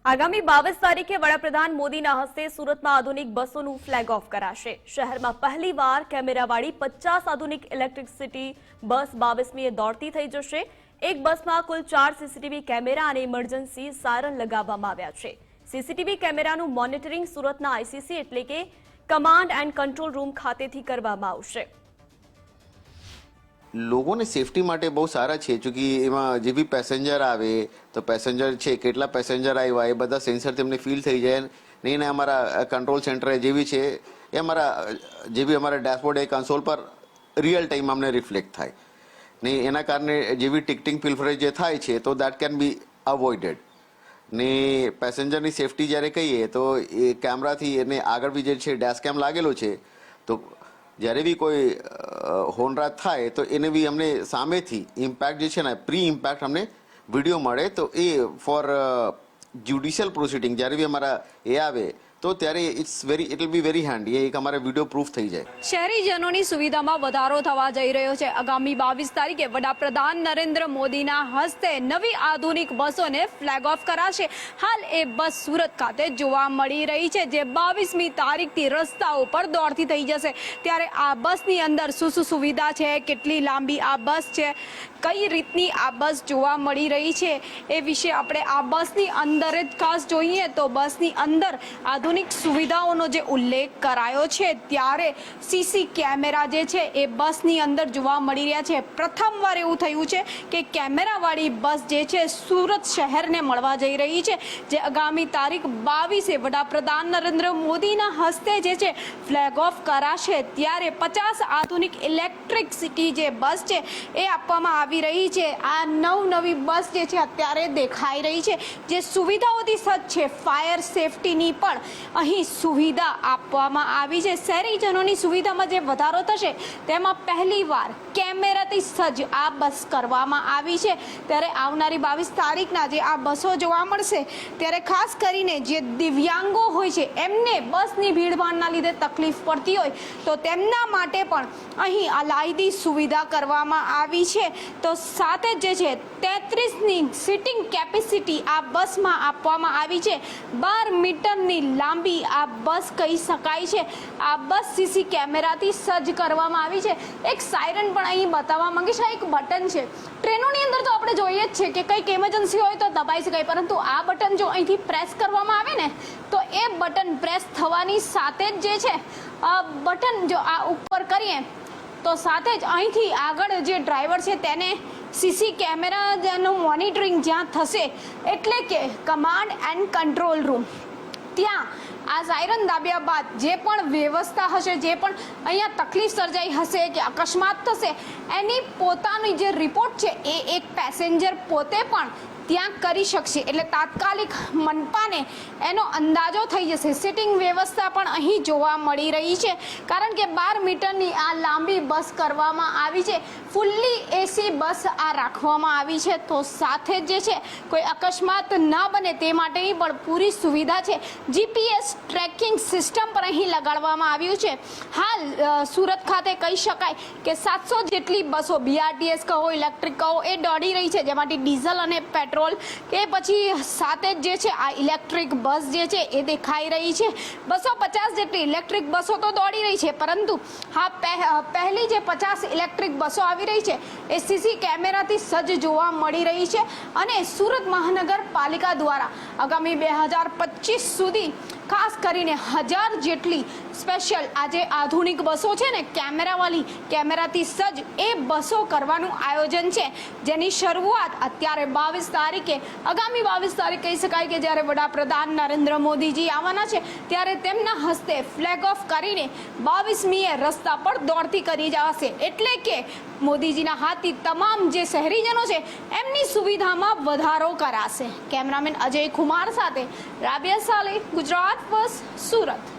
આગામી 22 તારીખે વડાપ્રધાન મોદીના હસ્તે સુરતમાં આધુનિક બસોનું ફ્લેગ ઓફ કરાશે। શહેરમાં પહેલીવાર કેમેરાવાળી 50 આધુનિક ઇલેક્ટ્રિસિટી બસ 22મીએ દોડતી થઈ જશે। એક બસમાં કુલ 4 સીસીટીવી કેમેરા અને ઇમરજન્સી સાયરન લગાવવામાં આવ્યા છે। સીસીટીવી કેમેરાનું મોનિટરિંગ સુરતના આઈસીસી એટલે કે કમાન્ડ એન્ડ કંટ્રોલ રૂમ ખાતેથી કરવામાં આવશે। लोगों ने सेफ्टी માટે બહુ સારા છે क्योंकि એમાં જે બી પેસેન્જર આવે તો પેસેન્જર છે કેટલા પેસેન્જર આવ્યા એ બધા સેન્સર તેમને ફીલ થઈ જાય ને એને અમારા કંટ્રોલ સેન્ટર જે બી છે એ અમારા ડેશબોર્ડ એ કન્સોલ પર રિયલ ટાઈમ અમને રિફ્લેક્ટ થાય ને એના કારણે જે બી ટિકટિંગ પિલફરેજ જે થાય છે તો દેટ કેન બી અવોઇડેડ ને પેસેન્જરની સેફટી જ્યારે કહીએ તો એ કેમેરાથી એને આગળ બી જે છે ડેશ કેમ લાગેલો છે તો જ્યારે બી કોઈ હોનરાજ થાય તો એને બી અમને સામેથી ઇમ્પેક્ટ જે છે ને પ્રી ઇમ્પેક્ટ અમને વિડીયો મળે તો એ ફોર જ્યુડિશિયલ પ્રોસિડિંગ જ્યારે બી અમારા એ આવે તો ત્યારે it will be very handy એક અમારે વિડીયો પ્રૂફ થઈ જાય। શહેરીજનોની સુવિધામાં વધારો થવા જઈ રહ્યો છે। આગામી 22 તારીખે વડાપ્રધાન નરેન્દ્ર મોદીના હસ્તે નવી આધુનિક બસોને ફ્લેગ ઓફ કરાશે। હાલ એ બસ સુરત ખાતે જોવા મળી રહી છે જે 22મી તારીખથી રસ્તાઓ પર દોડતી થઈ જશે। ત્યારે આ બસની અંદર શું શું સુવિધા છે, કેટલી લાંબી આ બસ છે, કઈ રીતની આ બસ જોવા મળી રહી છે એ વિશે આપણે આ બસની અંદર જ ખાસ જોઈએ તો બસની અંદર આધુનિક સુવિધાઓનો જે ઉલ્લેખ કરાયો છે ત્યારે સીસી કેમેરા જે છે એ બસની અંદર જોવા મળી રહ્યા છે। પ્રથમવાર એવું થયું છે કે કેમેરાવાળી બસ જે છે સુરત શહેરને મળવા જઈ રહી છે જે આગામી તારીખ 22એ વડાપ્રધાન નરેન્દ્ર મોદીના હસ્તે જે છે ફ્લેગ ઓફ કરાશે। ત્યારે 50 આધુનિક ઇલેક્ટ્રિસિટી જે બસ છે એ આપવામાં આવી રહી છે। આ નવી બસ જે છે અત્યારે દેખાઈ રહી છે જે સુવિધાઓથી સજ્જ છે। ફાયર સેફટીની પણ અહીં સુવિધા આપવામાં આવી છે। શહેરીજનોની સુવિધામાં જે વધારો થશે તેમાં પહેલીવાર કેમેરાથી સજ્જ આ બસ કરવામાં આવી છે। ત્યારે આવનારી 22 તારીખના જે આ બસો જોવા મળશે ત્યારે ખાસ કરીને જે દિવ્યાંગો હોય છે એમને બસની ભીડભાડના લીધે તકલીફ પડતી હોય તો તેમના માટે પણ અહીં અલાયદી સુવિધા કરવામાં આવી છે। તો સાથે જે છે 33ની સિટિંગ કેપેસિટી આ બસમાં આપવામાં આવી છે। 12 મીટરની લાંબી આ બસ કહી શકાય છે। આ બસ સીસી કેમેરાથી સજ્જ કરવામાં આવી છે। એક સાયરન પણ અહીં બતાવવા માંગીશ। આ એક બટન છે। ટ્રેનોની અંદર તો આપણે જોઈએ જ છે કે કંઈક ઇમરજન્સી હોય તો દબાઈ શકાય, પરંતુ આ બટન જો અહીંથી પ્રેસ કરવામાં આવે ને તો એ બટન પ્રેસ થવાની સાથે જ જે છે બટન જો આ ઉપર કરીએ તો સાથે જ અહીંથી આગળ જે ડ્રાઈવર છે તેને સીસી કેમેરાનું મોનિટરિંગ જ્યાં થશે એટલે કે કમાન્ડ એન્ડ કંટ્રોલ રૂમ ત્યાં આ સાયરન દાબ્યા બાદ જે પણ વ્યવસ્થા હશે, જે પણ અહીંયા તકલીફ સર્જાઈ હશે કે અકસ્માત થશે એની પોતાની જે રિપોર્ટ છે એ એક પેસેન્જર પોતે પણ ત્યાં કરી શકશે। એટલે તાત્કાલિક મનપાને એનો અંદાજો થઈ જશે। સિટિંગ વ્યવસ્થા પણ અહીં જોવા મળી રહી છે કારણ કે 12 મીટરની આ લાંબી બસ કરવામાં આવી છે। ફૂલ્લી એસી બસ આ રાખવામાં આવી છે તો સાથે જે છે કોઈ અકસ્માત ન બને તે માટેની પણ પૂરી સુવિધા છે। જીપીએસ ટ્રેકિંગ સિસ્ટમ પણ અહીં લગાડવામાં આવ્યું છે। હાલ સુરત ખાતે કહી શકાય કે 700 જેટલી બસો બીઆરટીએસ કહો, ઇલેક્ટ્રિક કહો એ દોડી રહી છે જેમાંથી ડીઝલ અને પેટ્રોલ કે પછી સાથે જ જે છે આ ઇલેક્ટ્રિક બસ જે છે એ દેખાઈ રહી છે। 250 જેટલી ઇલેક્ટ્રિક બસો તો દોડી રહી છે પરંતુ હા પહેલી જે 50 ઇલેક્ટ્રિક બસો આવી રહી છે એ સીસી કેમેરાથી સજ્જ જોવા મળી રહી છે અને સુરત મહાનગરપાલિકા દ્વારા આગામી 2025 સુધી ખાસ કરીને 1000 જેટલી સ્પેશિયલ આજે આધુનિક બસો છે ને કેમેરાથી સજ્જ એ બસો કરવાનું આયોજન છે જેની શરૂઆત અત્યારે 22 તારીખે આગામી 22 તારીખ કહી શકાય કે જ્યારે વડાપ્રધાન નરેન્દ્ર મોદીજી આવવાના છે ત્યારે તેમના હસ્તે ફ્લેગ ઓફ કરીને 22મીએ રસ્તા પર દોડતી કરી જવાશે। એટલે કે મોદીજીના હાથથી તમામ જે શહેરીજનો છે એમની સુવિધામાં વધારો કરાશે। કેમેરામેન અજય કુમાર સાથે રાબિયા સાલે, ગુજરાત ફર્સ્ટ, સુરત।